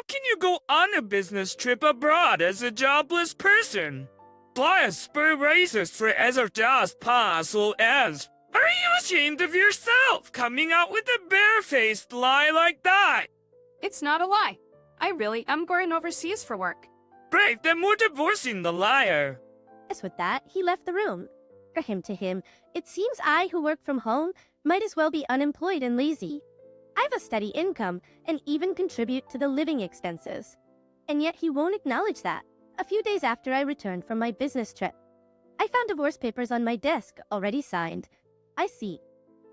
can you go on a business trip abroad as a jobless person? Plus, spur raises for as just possible as. Are you ashamed of yourself coming out with a barefaced lie like that? It's not a lie. I really am going overseas for work. Brave, then we're divorcing the liar. As with that, he left the room. For him, it seems I, who work from home, might as well be unemployed and lazy. I have a steady income and even contribute to the living expenses. And yet he won't acknowledge that. A few days after I returned from my business trip, I found divorce papers on my desk, already signed. I see.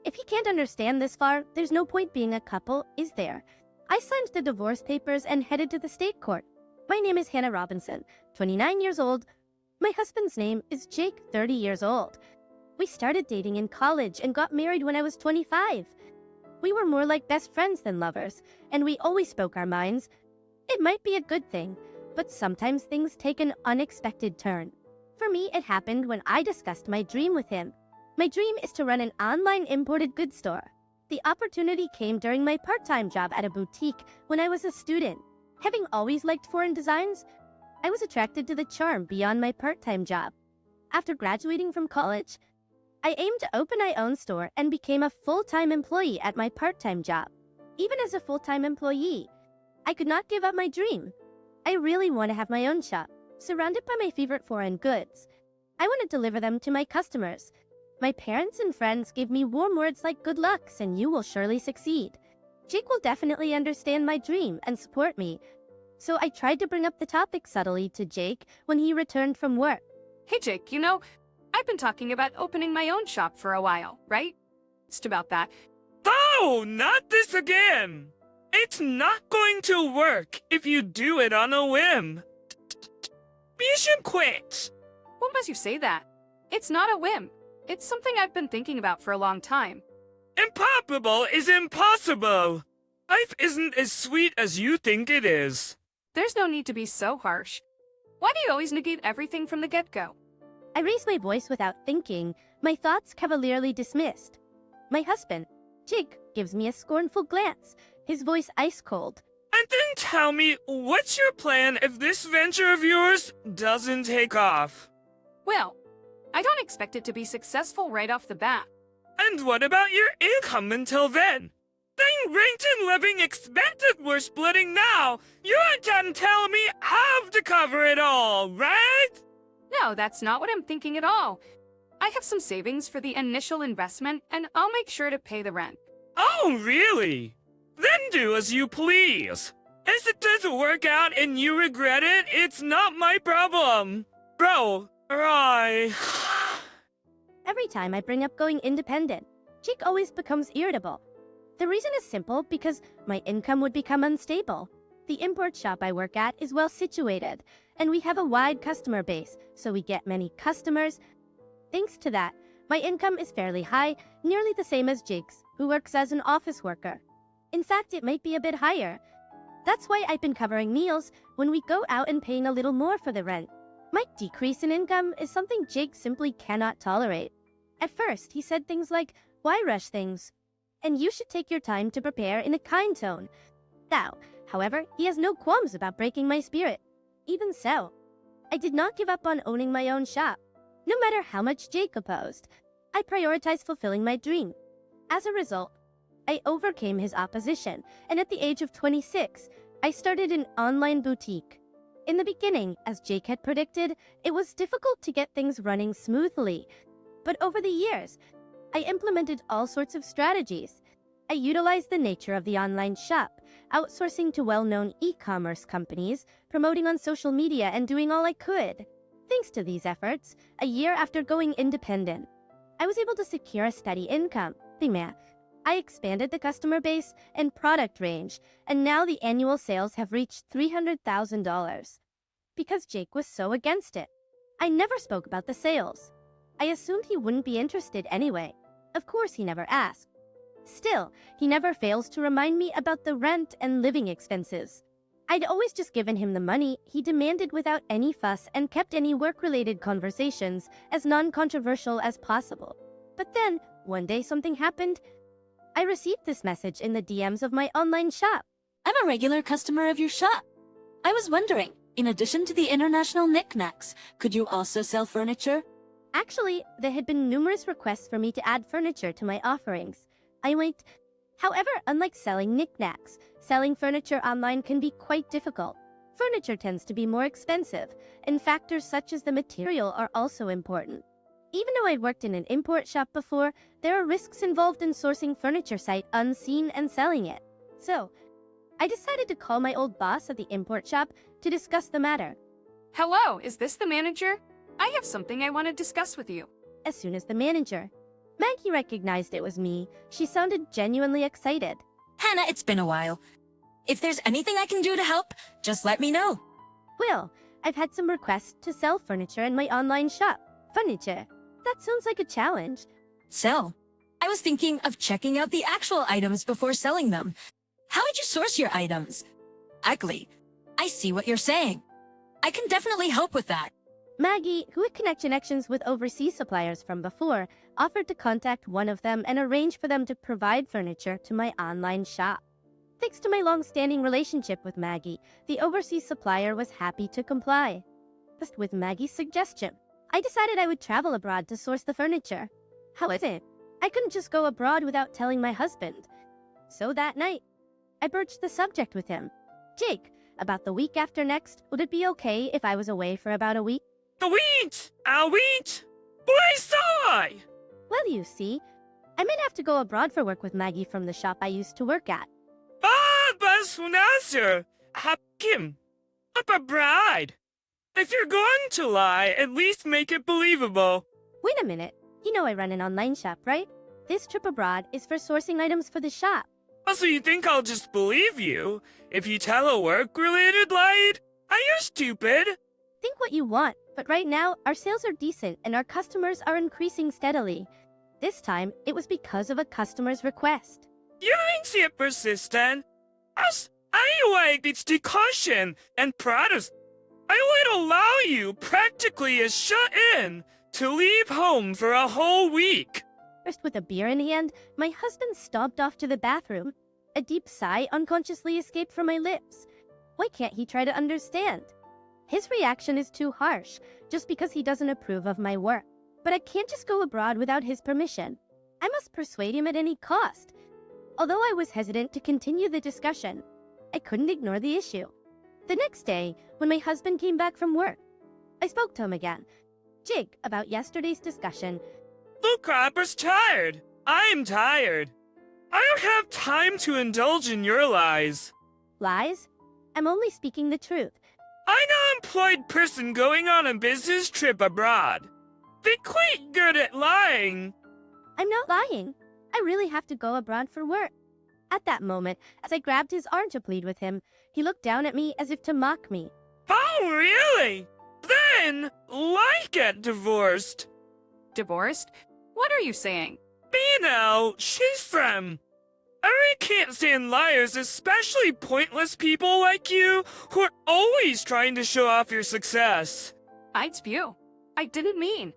If he can't understand this far, there's no point being a couple, is there? I signed the divorce papers and headed to the state court. My name is Hannah Robinson, 29 years old. My husband's name is Jake, 30 years old. We started dating in college and got married when I was 25. We were more like best friends than lovers, and we always spoke our minds. It might be a good thing, but sometimes things take an unexpected turn. For me, it happened when I discussed my dream with him. My dream is to run an online imported goods store. The opportunity came during my part-time job at a boutique when I was a student. Having always liked foreign designs, I was attracted to the charm beyond my part-time job. After graduating from college, I aimed to open my own store and became a full-time employee at my part-time job. Even as a full-time employee, I could not give up my dream. I really want to have my own shop, surrounded by my favorite foreign goods. I want to deliver them to my customers. My parents and friends gave me warm words like good luck and you will surely succeed. Jake will definitely understand my dream and support me. So I tried to bring up the topic subtly to Jake when he returned from work. Hey Jake, I've been talking about opening my own shop for a while, right? Just about that. Oh, not this again! It's not going to work if you do it on a whim. You should quit. What makes you say that? It's not a whim. It's something I've been thinking about for a long time. Impossible is impossible. Life isn't as sweet as you think it is. There's no need to be so harsh. Why do you always negate everything from the get-go? I raised my voice without thinking, my thoughts cavalierly dismissed. My husband, Jake, gives me a scornful glance, his voice ice-cold. And then tell me, what's your plan if this venture of yours doesn't take off? Well, I don't expect it to be successful right off the bat. And what about your income until then? Then rent and living expenses we're splitting now. You can tell me how to cover it all, right? No, that's not what I'm thinking at all. I have some savings for the initial investment, and I'll make sure to pay the rent. Oh, really? Then do as you please. If it doesn't work out and you regret it, it's not my problem. Bro, right. Every time I bring up going independent, Jake always becomes irritable. The reason is simple, because my income would become unstable. The import shop I work at is well situated, and we have a wide customer base, so we get many customers. Thanks to that, my income is fairly high, nearly the same as Jake's, who works as an office worker. In fact, it might be a bit higher. That's why I've been covering meals when we go out and paying a little more for the rent. My decrease in income is something Jake simply cannot tolerate. At first, he said things like, "Why rush things? And you should take your time to prepare," in a kind tone. Now, however, he has no qualms about breaking my spirit. Even so, I did not give up on owning my own shop. No matter how much Jake opposed, I prioritized fulfilling my dream. As a result, I overcame his opposition, and at the age of 26, I started an online boutique. In the beginning, as Jake had predicted, it was difficult to get things running smoothly. But over the years, I implemented all sorts of strategies. I utilized the nature of the online shop, outsourcing to well-known e-commerce companies, promoting on social media, and doing all I could. Thanks to these efforts, a year after going independent, I was able to secure a steady income. The math. I expanded the customer base and product range, and now the annual sales have reached $300,000. Because Jake was so against it, I never spoke about the sales. I assumed he wouldn't be interested anyway. Of course, he never asked. Still, he never fails to remind me about the rent and living expenses. I'd always just given him the money he demanded without any fuss and kept any work-related conversations as non-controversial as possible. But then, one day something happened. I received this message in the DMs of my online shop. I'm a regular customer of your shop. I was wondering, in addition to the international knickknacks, could you also sell furniture? Actually, there had been numerous requests for me to add furniture to my offerings. I winked. However, unlike selling knickknacks, selling furniture online can be quite difficult. Furniture tends to be more expensive, and factors such as the material are also important. Even though I'd worked in an import shop before, there are risks involved in sourcing furniture sight unseen and selling it. So, I decided to call my old boss at the import shop to discuss the matter. Hello, is this the manager? I have something I want to discuss with you. As soon as the manager, Maggie recognized it was me, she sounded genuinely excited. Hannah, it's been a while. If there's anything I can do to help, just let me know. Well, I've had some requests to sell furniture in my online shop. Furniture? That sounds like a challenge. Sell? I was thinking of checking out the actual items before selling them. How would you source your items? Ugly. I see what you're saying. I can definitely help with that. Maggie, who had connections with overseas suppliers from before, offered to contact one of them and arrange for them to provide furniture to my online shop. Thanks to my long-standing relationship with Maggie, the overseas supplier was happy to comply. Just with Maggie's suggestion, I decided I would travel abroad to source the furniture. However, I couldn't just go abroad without telling my husband. So that night, I broached the subject with him. Jake, about the week after next, would it be okay if I was away for about a week? A week! Boy, soy! Well, you see, I might have to go abroad for work with Maggie from the shop I used to work at. Basунasir, Hakim, up a bride. If you're going to lie, at least make it believable. Wait a minute. You know I run an online shop, right? This trip abroad is for sourcing items for the shop. Also, you think I'll just believe you if you tell a work-related lie? Are you stupid? Think what you want, but right now, our sales are decent and our customers are increasing steadily. This time, it was because of a customer's request. You ain't yet persistent. As I like its caution and products. I would allow you practically as shut in to leave home for a whole week. First, with a beer in hand, my husband stomped off to the bathroom. A deep sigh unconsciously escaped from my lips. Why can't he try to understand? His reaction is too harsh, just because he doesn't approve of my work. But I can't just go abroad without his permission. I must persuade him at any cost. Although I was hesitant to continue the discussion, I couldn't ignore the issue. The next day, when my husband came back from work, I spoke to him again. Jake, about yesterday's discussion. Luke Cropper's tired. I'm tired. I don't have time to indulge in your lies. Lies? I'm only speaking the truth. I'm an unemployed person going on a business trip abroad. They're quite good at lying. I'm not lying. I really have to go abroad for work. At that moment, as I grabbed his arm to plead with him, he looked down at me as if to mock me. Oh, really? Then, why get divorced? Divorced? What are you saying? You know, she's from... I really can't stand liars, especially pointless people like you who are always trying to show off your success. I spew. I didn't mean.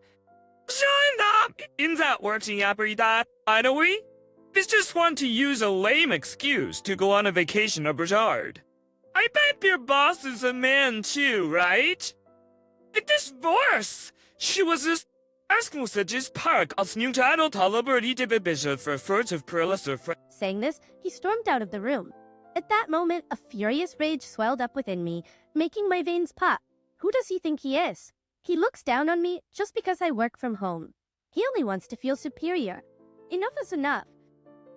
Shut up! In that working opera, are we? It's just want to use a lame excuse to go on a vacation abroad. I bet your boss is a man too, right? It divorce! She was just asking such as park als new title Talabert bishop for furtive perilous or Saying this, he stormed out of the room. At that moment, a furious rage swelled up within me, making my veins pop. Who does he think he is? He looks down on me just because I work from home. He only wants to feel superior. Enough is enough.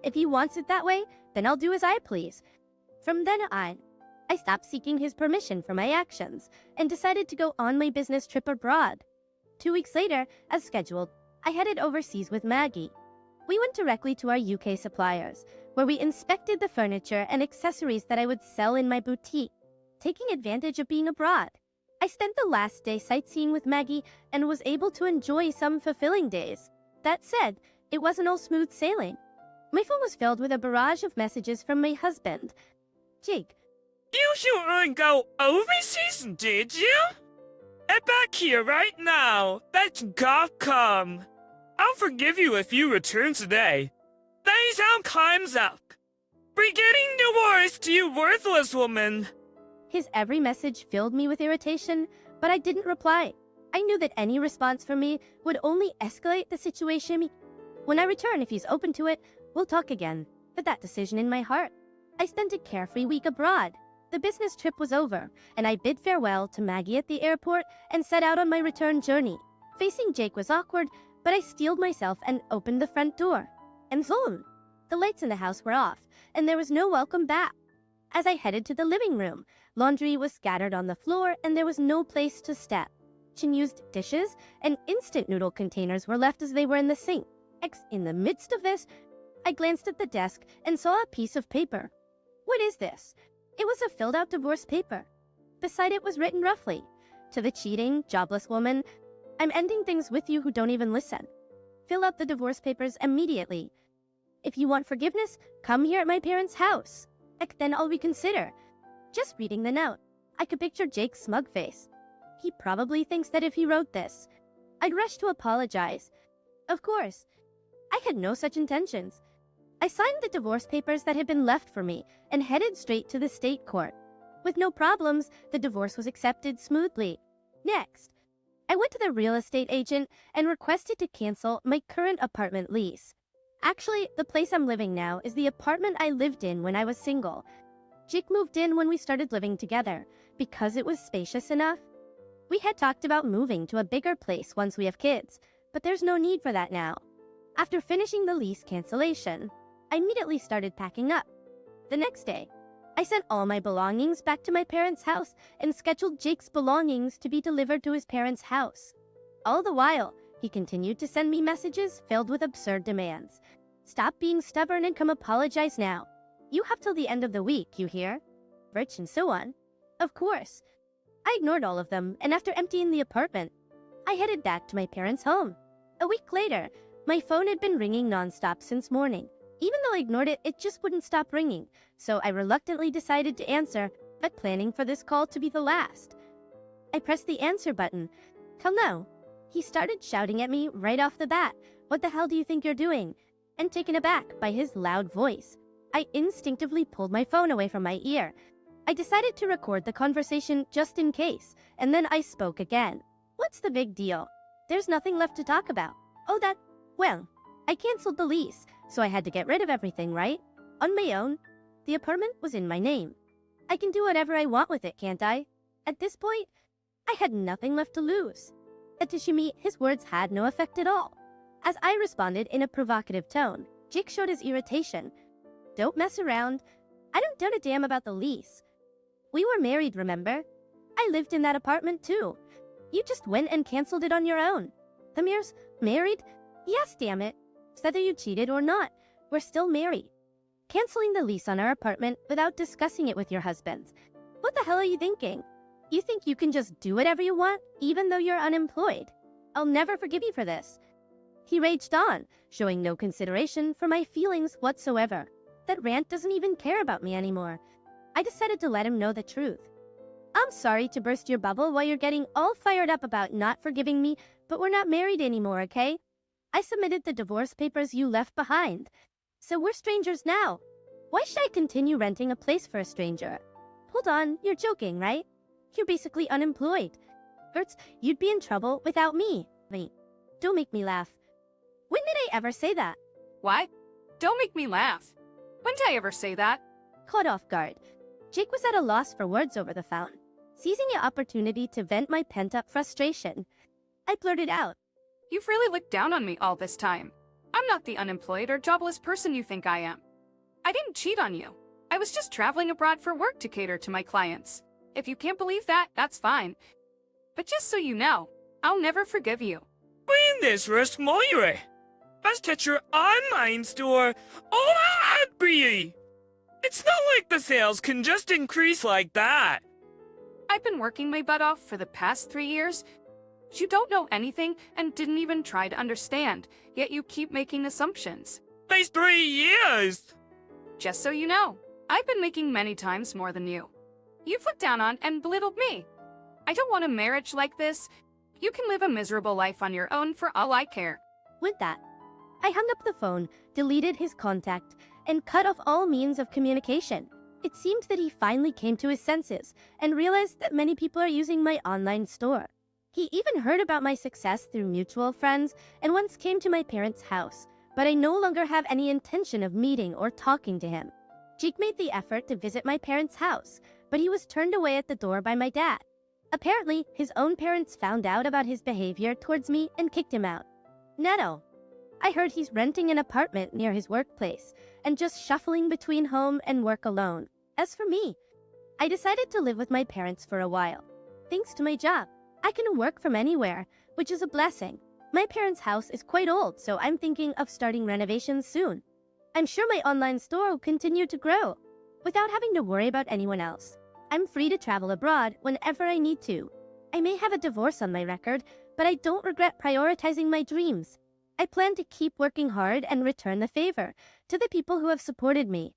If he wants it that way, then I'll do as I please. From then on, I stopped seeking his permission for my actions and decided to go on my business trip abroad. 2 weeks later, as scheduled, I headed overseas with Maggie. We went directly to our UK suppliers, where we inspected the furniture and accessories that I would sell in my boutique, taking advantage of being abroad. I spent the last day sightseeing with Maggie and was able to enjoy some fulfilling days. That said, it wasn't all smooth sailing. My phone was filled with a barrage of messages from my husband. Jake. You shouldn't go overseas, did you? Get back here right now. Let's come. I'll forgive you if you return today. Days out time's up. Be getting divorced, you worthless woman! His every message filled me with irritation, but I didn't reply. I knew that any response from me would only escalate the situation. When I return, if he's open to it, we'll talk again. But that decision in my heart. I spent a carefree week abroad. The business trip was over, and I bid farewell to Maggie at the airport and set out on my return journey. Facing Jake was awkward, but I steeled myself and opened the front door. And zoom! The lights in the house were off, and there was no welcome back. As I headed to the living room, laundry was scattered on the floor and there was no place to step. Unused dishes and instant noodle containers were left as they were in the sink. In the midst of this, I glanced at the desk and saw a piece of paper. What is this? It was a filled-out divorce paper. Beside it was written roughly, "To the cheating, jobless woman, I'm ending things with you who don't even listen. Fill out the divorce papers immediately. If you want forgiveness, come here at my parents' house. Then I'll reconsider." Just reading the note, I could picture Jake's smug face. He probably thinks that if he wrote this, I'd rush to apologize. Of course, I had no such intentions. I signed the divorce papers that had been left for me and headed straight to the state court. With no problems, the divorce was accepted smoothly. Next, I went to the real estate agent and requested to cancel my current apartment lease. Actually, the place I'm living now is the apartment I lived in when I was single. Jake moved in when we started living together, because it was spacious enough. We had talked about moving to a bigger place once we have kids, but there's no need for that now. After finishing the lease cancellation, I immediately started packing up. The next day, I sent all my belongings back to my parents' house and scheduled Jake's belongings to be delivered to his parents' house. All the while, he continued to send me messages filled with absurd demands. "Stop being stubborn and come apologize now. You have till the end of the week, you hear?" Rich and so on. Of course. I ignored all of them, and after emptying the apartment, I headed back to my parents' home. A week later, my phone had been ringing nonstop since morning. Even though I ignored it, it just wouldn't stop ringing, so I reluctantly decided to answer, but planning for this call to be the last. I pressed the answer button. "Hello." He started shouting at me right off the bat. "What the hell do you think you're doing?" And taken aback by his loud voice, I instinctively pulled my phone away from my ear. I decided to record the conversation just in case, and then I spoke again. "What's the big deal? There's nothing left to talk about." Well, I canceled the lease, so I had to get rid of everything, right? On my own. The apartment was in my name. I can do whatever I want with it, can't I? At this point, I had nothing left to lose. To me, his words had no effect at all. As I responded in a provocative tone, Jake showed his irritation. "Don't mess around. I don't give a damn about the lease. We were married, remember? I lived in that apartment too. You just went and canceled it on your own. The mirror's married? Yes, damn it. Whether you cheated or not, we're still married. Canceling the lease on our apartment without discussing it with your husband. What the hell are you thinking? You think you can just do whatever you want, even though you're unemployed? I'll never forgive you for this." He raged on, showing no consideration for my feelings whatsoever. That rant doesn't even care about me anymore. I decided to let him know the truth. "I'm sorry to burst your bubble while you're getting all fired up about not forgiving me, but we're not married anymore, okay? I submitted the divorce papers you left behind. So we're strangers now. Why should I continue renting a place for a stranger?" "Hold on, you're joking, right? You're basically unemployed. Gertz, you'd be in trouble without me. Don't make me laugh. When did I ever say that?" What? Don't make me laugh. When did I ever say that? Caught off guard, Jake was at a loss for words over the phone. Seizing the opportunity to vent my pent-up frustration, I blurted out, You've really looked down on me all this time. I'm not the unemployed or jobless person you think I am. I didn't cheat on you. I was just traveling abroad for work to cater to my clients. If you can't believe that, that's fine. But just so you know, I'll never forgive you. When this rest Moira. Let's touch your online store. Oh, I'd be. It's not like the sales can just increase like that. I've been working my butt off for the past 3 years. You don't know anything and didn't even try to understand, yet you keep making assumptions. These 3 years. Just so you know, I've been making many times more than you. You've looked down on and belittled me. I don't want a marriage like this. You can live a miserable life on your own for all I care. With that, I hung up the phone, deleted his contact, and cut off all means of communication. It seemed that he finally came to his senses and realized that many people are using my online store. He even heard about my success through mutual friends and once came to my parents' house, but I no longer have any intention of meeting or talking to him. Jake made the effort to visit my parents' house, but he was turned away at the door by my dad. Apparently, his own parents found out about his behavior towards me and kicked him out. Neto. I heard he's renting an apartment near his workplace and just shuffling between home and work alone. As for me, I decided to live with my parents for a while. Thanks to my job, I can work from anywhere, which is a blessing. My parents' house is quite old, so I'm thinking of starting renovations soon. I'm sure my online store will continue to grow without having to worry about anyone else. I'm free to travel abroad whenever I need to. I may have a divorce on my record, but I don't regret prioritizing my dreams. I plan to keep working hard and return the favor to the people who have supported me.